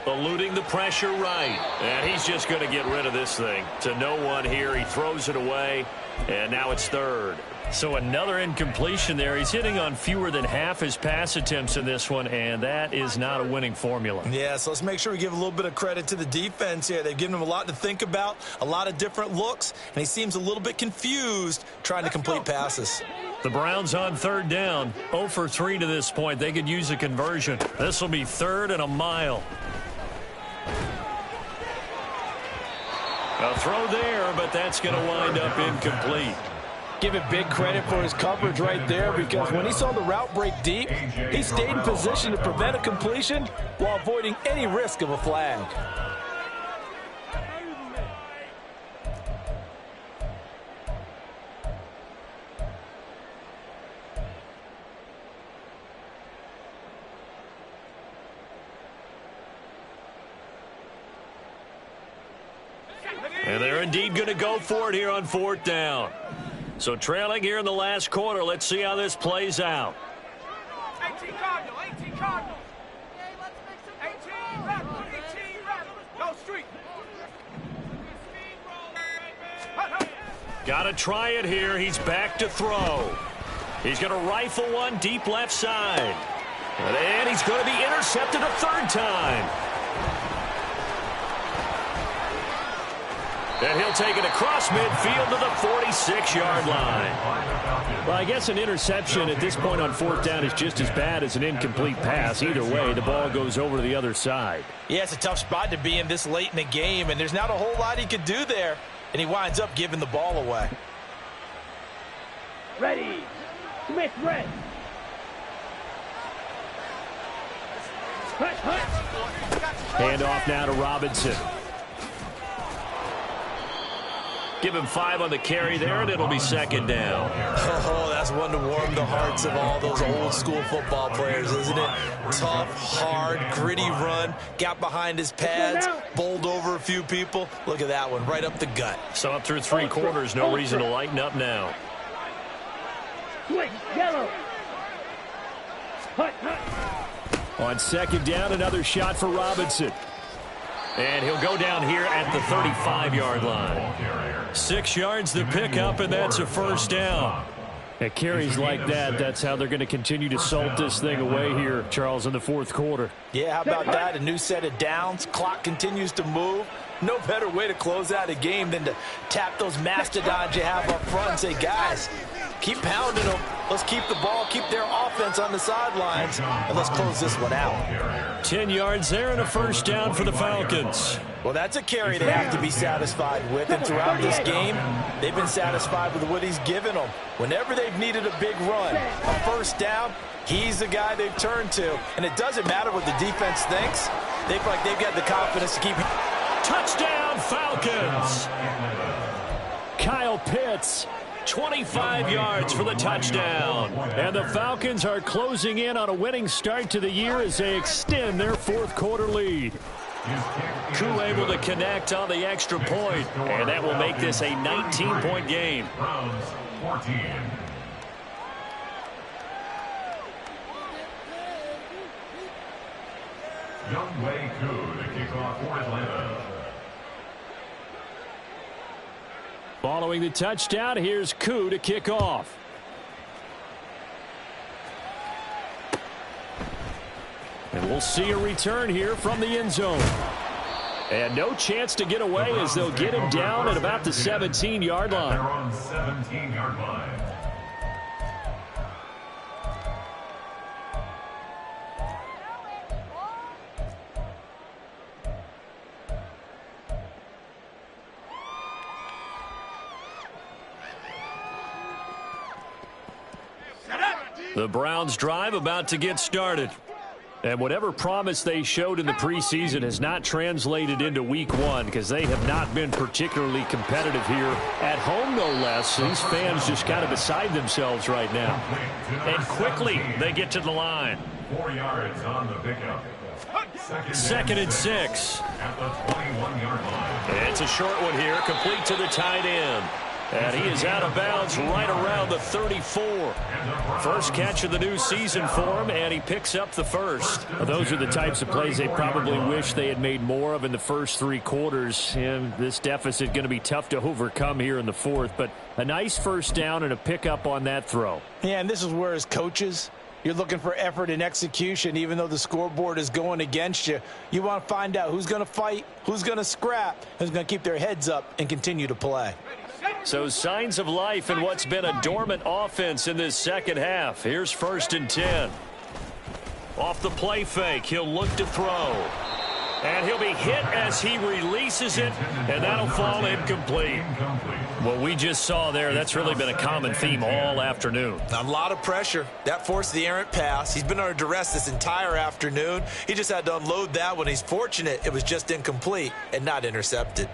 [SPEAKER 2] Eluding the pressure right. And he's just going to get rid of this thing. To no one here. He throws it away, and now it's 3rd. So another incompletion there. He's hitting on fewer than half his pass attempts in this one, and that is not a winning formula.
[SPEAKER 3] Yeah, so let's make sure we give a little bit of credit to the defense here. They've given him a lot to think about, a lot of different looks, and he seems a little bit confused trying to complete passes.
[SPEAKER 2] The Browns on 3rd down, 0 for 3 to this point. They could use a conversion. This will be 3rd and a mile. A throw there, but that's going to wind up incomplete.
[SPEAKER 3] Give it big credit for his coverage right there, because when he saw the route break deep, he stayed in position to prevent a completion while avoiding any risk of a flag.
[SPEAKER 2] And they're indeed going to go for it here on 4th down. So trailing here in the last quarter. Let's see how this plays out.
[SPEAKER 5] 18 Cardinal, 18 Cardinal. 18 Rebel, 18 Rebel. Go street.
[SPEAKER 2] Got to try it here. He's back to throw. He's going to rifle one deep left side. And he's going to be intercepted a 3rd time. And he'll take it across midfield to the 46-yard line. Well, I guess an interception at this point on 4th down is just as bad as an incomplete pass. Either way, the ball goes over to the other side.
[SPEAKER 3] Yeah, it's a tough spot to be in this late in the game, and there's not a whole lot he could do there, and he winds up giving the ball away.
[SPEAKER 5] Ready. Smith, red.
[SPEAKER 2] Hand off now to Robinson. Give him 5 on the carry there, and it'll be 2nd down.
[SPEAKER 3] Oh, that's one to warm the hearts of all those old-school football players, isn't it? Tough, hard, gritty run. Got behind his pads, bowled over a few people. Look at that one, right up the gut.
[SPEAKER 2] So up through 3 quarters, no reason to lighten up now.
[SPEAKER 5] Switch, yellow. Hut.
[SPEAKER 2] On 2nd down, another shot for Robinson. And he'll go down here at the 35-yard line. 6 yards to pick up, and that's a 1st down. At carries like that, that's how they're going to continue to salt this thing away here, Charles, in the 4th quarter.
[SPEAKER 3] Yeah, how about that? A new set of downs. Clock continues to move. No better way to close out a game than to tap those mastodons you have up front and say, guys, keep pounding them. Let's keep the ball, keep their offense on the sidelines, and let's close this one out.
[SPEAKER 2] 10 yards there and a 1st down for the Falcons.
[SPEAKER 3] Well, that's a carry they have to be satisfied with, and throughout this game, they've been satisfied with what he's given them. Whenever they've needed a big run, a 1st down, he's the guy they've turned to. And it doesn't matter what the defense thinks. They feel like they've got the confidence to keep.
[SPEAKER 2] Touchdown, Falcons! Kyle Pitts, 25 yards for the touchdown. And the Falcons are closing in on a winning start to the year as they extend their 4th quarter lead. Koo able to connect on the extra point, and that will make this a 19-point game.
[SPEAKER 4] Browns 14. Youngway Koo to kick off for Atlanta.
[SPEAKER 2] Following the touchdown, here's Koo to kick off. And we'll see a return here from the end zone. And no chance to get away as they'll get him down at about the 17-yard line.
[SPEAKER 4] They're on 17-yard line.
[SPEAKER 2] The Browns drive about to get started. And whatever promise they showed in the preseason has not translated into week one because they have not been particularly competitive here at home, no less. These fans just kind of beside themselves right now. And quickly they get to the line.
[SPEAKER 4] 4 yards on the pickup.
[SPEAKER 2] Second and 6.
[SPEAKER 4] At the 21-yard line.
[SPEAKER 2] It's a short one here, complete to the tight end. And he is out of bounds right around the 34. First catch of the new season for him, and he picks up the first. Those are the types of plays they probably wish they had made more of in the first 3 quarters. And this deficit going to be tough to overcome here in the fourth. But a nice first down and a pickup on that throw.
[SPEAKER 3] Yeah, and this is where as coaches, you're looking for effort and execution. Even though the scoreboard is going against you, you want to find out who's going to fight, who's going to scrap, who's going to keep their heads up and continue to play.
[SPEAKER 2] So signs of life in what's been a dormant offense in this second half. Here's 1st and 10. Off the play fake, he'll look to throw. And he'll be hit as he releases it, and that'll fall incomplete. What we just saw there, that's really been a common theme all afternoon.
[SPEAKER 6] A lot of pressure. That forced the errant pass. He's been under duress this entire afternoon. He just had to unload that one. He's fortunate it was just incomplete and not intercepted.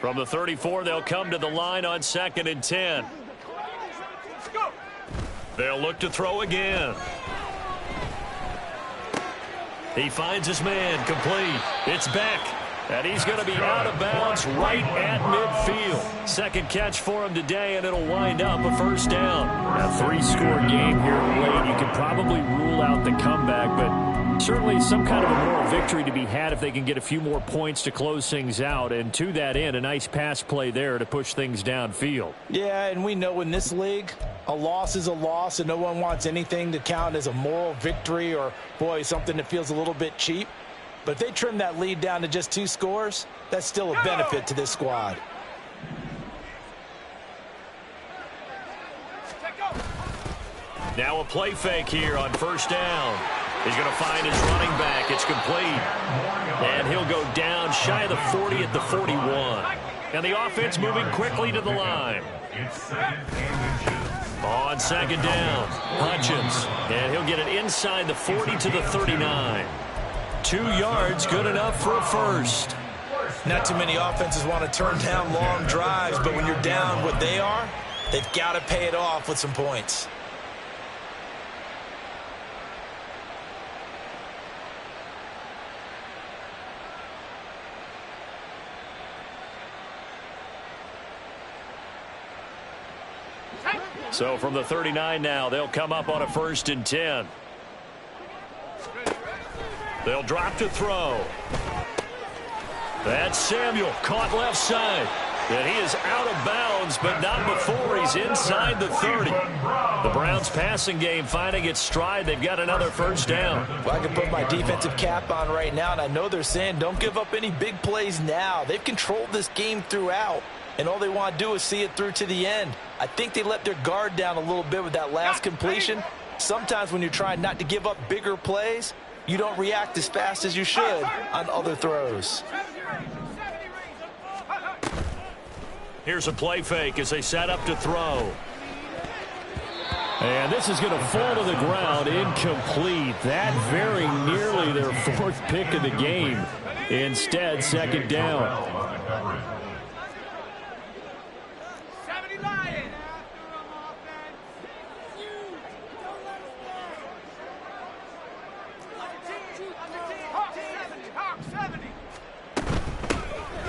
[SPEAKER 2] From the 34, they'll come to the line on 2nd and 10. They'll look to throw again. He finds his man, complete. It's Beck, and he's going to be out of bounds right at midfield. Second catch for him today, and it'll wind up a first down. A 3-score game here late. You can probably rule out the comeback, but certainly some kind of a moral victory to be had if they can get a few more points to close things out. And to that end, a nice pass play there to push things downfield.
[SPEAKER 3] Yeah, and we know in this league, a loss is a loss, and no one wants anything to count as a moral victory or, boy, something that feels a little bit cheap. But if they trim that lead down to just 2 scores, that's still a benefit to this squad.
[SPEAKER 2] Now a play fake here on first down. He's going to find his running back. It's complete. And he'll go down shy of the 40 at the 41. And the offense moving quickly to the line. On 2nd down, Hutchins. And he'll get it inside the 40 to the 39. 2 yards, good enough for a first.
[SPEAKER 6] Not too many offenses want to turn down long drives, but when you're down what they are, they've got to pay it off with some points.
[SPEAKER 2] So from the 39 now, they'll come up on a 1st and 10. They'll drop to throw. That's Samuel, caught left side. And he is out of bounds, but not before he's inside the 30. The Browns passing game finding its stride. They've got another first down.
[SPEAKER 3] Well, I can put my defensive cap on right now, and I know they're saying don't give up any big plays now. They've controlled this game throughout, and all they want to do is see it through to the end. I think they let their guard down a little bit with that last completion. Sometimes when you're trying not to give up bigger plays, you don't react as fast as you should on other throws.
[SPEAKER 2] Here's a play fake as they set up to throw. And this is going to fall to the ground, incomplete. That very nearly their 4th pick of the game. Instead, 2nd down.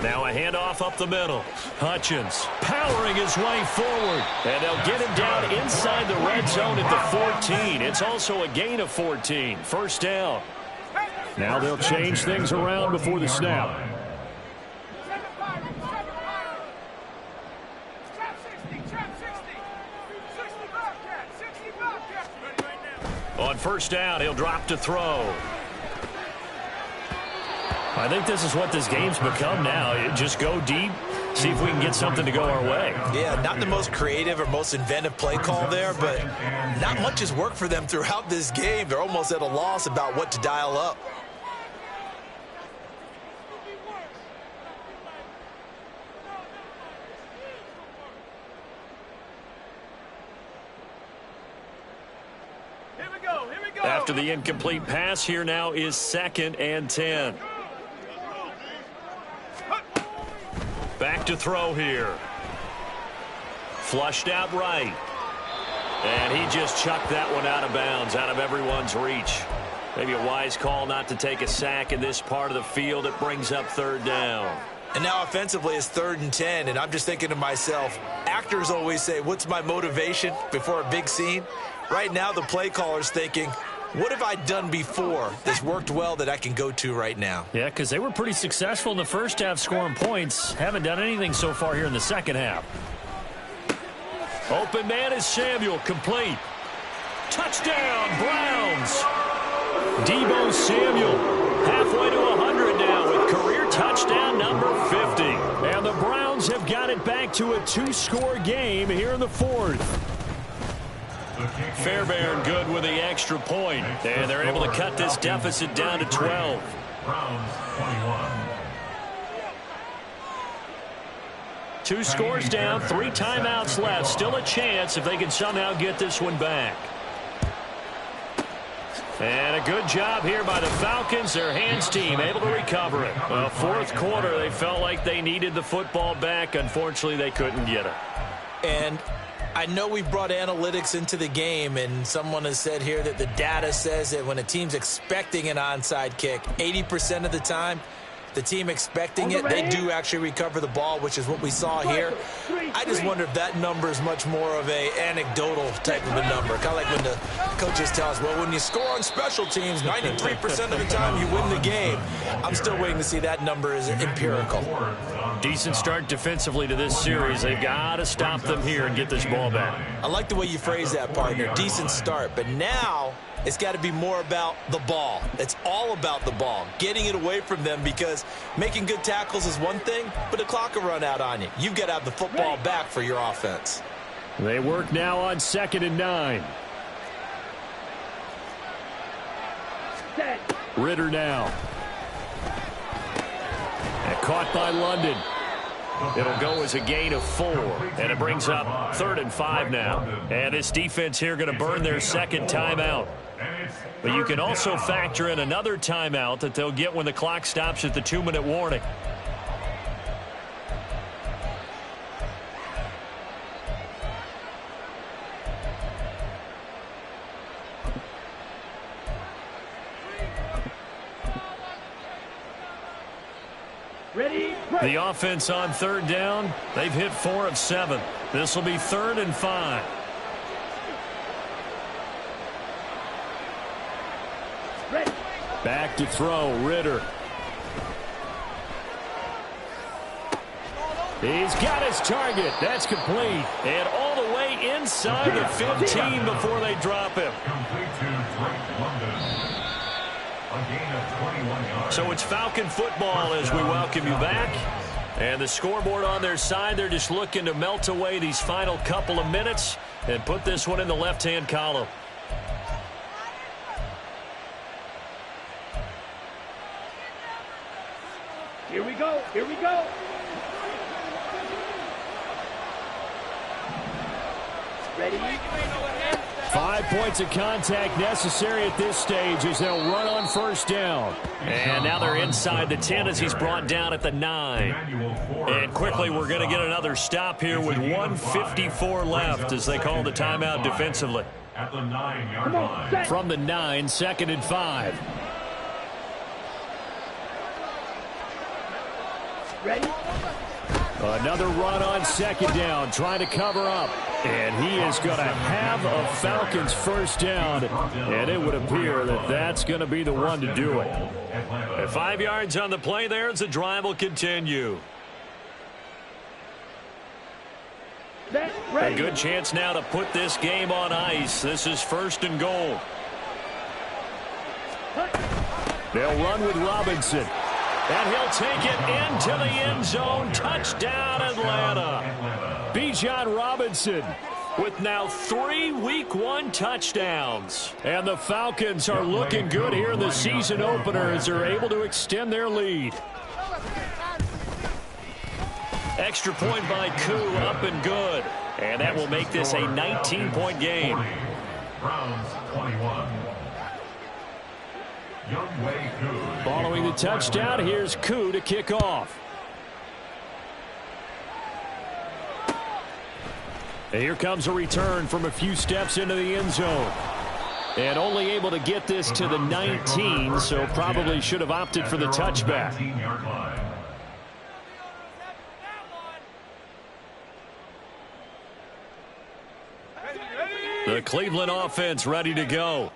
[SPEAKER 2] Now a handoff up the middle. Hutchins powering his way forward. And they'll get him down inside the red zone at the 14. It's also a gain of 14. First down. Now they'll change things around before the snap. On first down, he'll drop to throw. I think this is what this game's become now. Just go deep, see if we can get something to go our way.
[SPEAKER 3] Yeah, not the most creative or most inventive play call there, but not much has worked for them throughout this game. They're almost at a loss about what to dial up.
[SPEAKER 5] Here we go.
[SPEAKER 2] After the incomplete pass, here now is 2nd and 10. Back to throw here. Flushed out right. And he just chucked that one out of bounds, out of everyone's reach. Maybe a wise call not to take a sack in this part of the field. It brings up 3rd down.
[SPEAKER 3] And now offensively it's 3rd and 10, and I'm just thinking to myself, actors always say, what's my motivation before a big scene? Right now the play caller's thinking, what have I done before that's worked well that I can go to right now?
[SPEAKER 2] Yeah, because they were pretty successful in the first half scoring points. Haven't done anything so far here in the second half. Open man is Samuel, complete. Touchdown, Browns. Deebo Samuel, halfway to 100 now with career touchdown number 50. And the Browns have got it back to a 2-score game here in the 4th. Fairbairn good with the extra point, and they're able to cut this deficit down to 12.
[SPEAKER 4] Browns 21.
[SPEAKER 2] 2 scores down, 3 timeouts left. Still a chance if they can somehow get this one back. And a good job here by the Falcons. Their hands team able to recover it. Well, 4th quarter, they felt like they needed the football back. Unfortunately, they couldn't get it.
[SPEAKER 3] And I know we brought analytics into the game, and someone has said here that the data says that when a team's expecting an onside kick, 80% of the time, the team expecting it, they do actually recover the ball, which is what we saw here. I just wonder if that number is much more of a anecdotal type of a number. Kind of like when the coaches tell us, well, when you score on special teams, 93% of the time you win the game. I'm still waiting to see that number is empirical.
[SPEAKER 2] Decent start defensively to this series. They've got to stop them here and get this ball back.
[SPEAKER 3] I like the way you phrase that, partner. Decent start. But now it's got to be more about the ball. It's all about the ball, getting it away from them, because making good tackles is one thing, but the clock will run out on you. You've got to have the football back for your offense.
[SPEAKER 2] They work now on 2nd and 9. Ritter now. And caught by London. It'll go as a gain of 4, and it brings up 3rd and 5 now. And this defense here going to burn their 2nd timeout. But you can also factor in another timeout that they'll get when the clock stops at the 2-minute warning. The offense on 3rd down, they've hit 4 of 7. This will be 3rd and 5. Back to throw, Ritter. He's got his target. That's complete. And all the way inside the 15 before they drop him. So it's Falcon football as we welcome you back. And the scoreboard on their side, they're just looking to melt away these final couple of minutes and put this one in the left-hand column.
[SPEAKER 5] Here we go. Here we go. Ready?
[SPEAKER 2] 5 points of contact necessary at this stage as they'll run on 1st down. And now they're inside the 10 as he's brought down at the 9. And quickly we're going to get another stop here with 1:54 left as they call the timeout defensively.
[SPEAKER 4] At the 9-yard line.
[SPEAKER 2] From the 9, 2nd and 5.
[SPEAKER 5] Ready?
[SPEAKER 2] Another run on second down, trying to cover up. And he is going to have a Falcons first down, and it would appear that that's going to be the one to do it.
[SPEAKER 3] At
[SPEAKER 2] 5 yards on the play there as the drive will continue. A good chance now to put this game on ice. This is 1st and goal. They'll run with Robinson. And he'll take it into the end zone. Touchdown, Atlanta. Bijan Robinson with now 3 Week 1 touchdowns. And the Falcons are looking good here in the season opener as they're able to extend their lead. Extra point by Koo, up and good. And that will make this a 19-point game.
[SPEAKER 4] Browns 21.
[SPEAKER 2] Following the touchdown, here's Koo to kick off. And here comes a return from a few steps into the end zone. And only able to get this to the 19, so probably should have opted for the touchback. The Cleveland offense ready to go.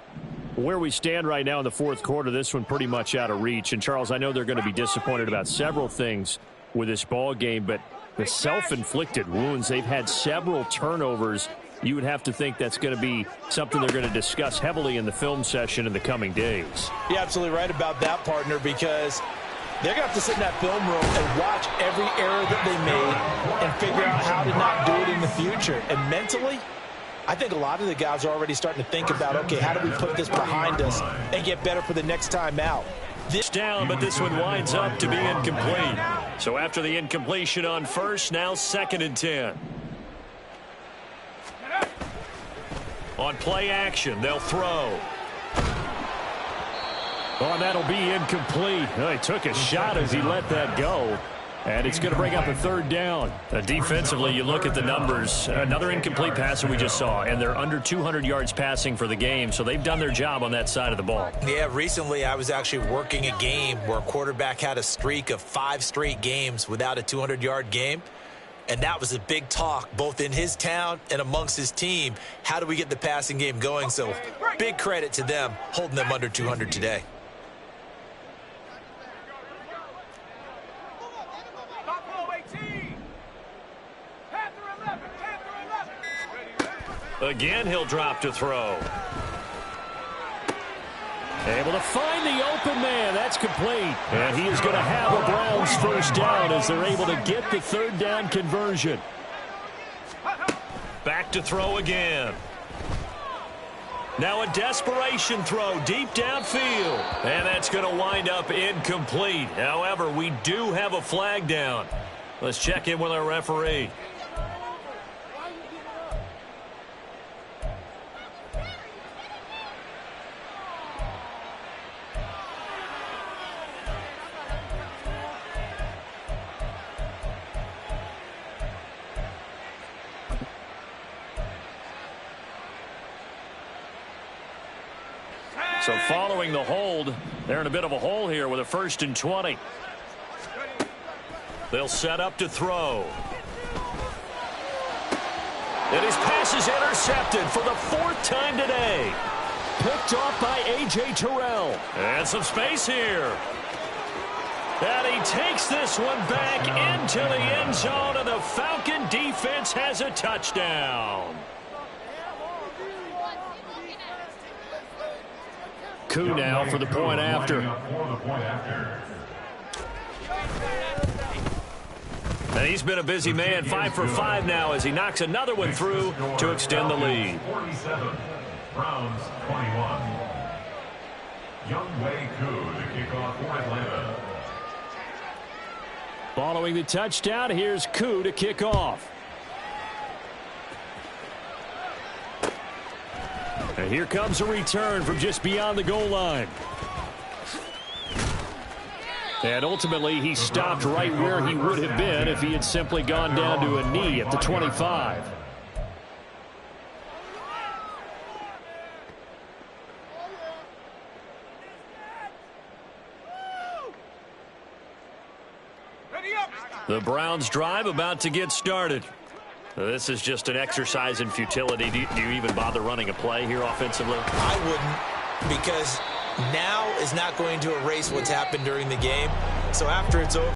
[SPEAKER 2] Where we stand right now in the 4th quarter, this one pretty much out of reach. And, Charles, I know they're going to be disappointed about several things with this ball game, but the self-inflicted wounds, they've had several turnovers. You would have to think that's going to be something they're going to discuss heavily in the film session in the coming days.
[SPEAKER 3] You're absolutely right about that, partner, because they're going to have to sit in that film room and watch every error that they made and figure out how to not do it in the future. And mentally, I think a lot of the guys are already starting to think about, okay, how do we put this behind us and get better for the next time out?
[SPEAKER 2] This down, but this one winds up to be incomplete. So after the incompletion on first, now 2nd and 10. On play action, they'll throw. Oh, and that'll be incomplete. Oh, he took a shot as he let that go. And it's going to bring up a 3rd down. Defensively, you look at the numbers. Another incomplete pass that we just saw, and they're under 200 yards passing for the game, so they've done their job on that side of the ball.
[SPEAKER 6] Yeah, recently I was actually working a game where a quarterback had a streak of 5 straight games without a 200-yard game, and that was a big talk both in his town and amongst his team. How do we get the passing game going? So big credit to them holding them under 200 today.
[SPEAKER 2] Again, he'll drop to throw. Able to find the open man. That's complete. And he is going to have a Browns first down as they're able to get the 3rd down conversion. Back to throw again. Now a desperation throw deep downfield. And that's going to wind up incomplete. However, we do have a flag down. Let's check in with our referee. So following the hold, they're in a bit of a hole here with a 1st and 20. They'll set up to throw. And his pass is intercepted for the 4th time today. Picked off by A.J. Terrell. And some space here. And he takes this one back into the end zone, and the Falcon defense has a touchdown. Koo now for the point after. And he's been a busy man, 5 for 5 now as he knocks another one through to extend the lead.
[SPEAKER 4] 47, Browns 21. Youngway Koo to kick off for Atlanta.
[SPEAKER 2] Following the touchdown, here's Koo to kick off. And here comes a return from just beyond the goal line. And ultimately, he stopped right where he would have been if he had simply gone down to a knee at the 25. The Browns drive about to get started. This is just an exercise in futility. Do you even bother running a play here offensively?
[SPEAKER 6] I wouldn't, because now is not going to erase what's happened during the game. So after it's over,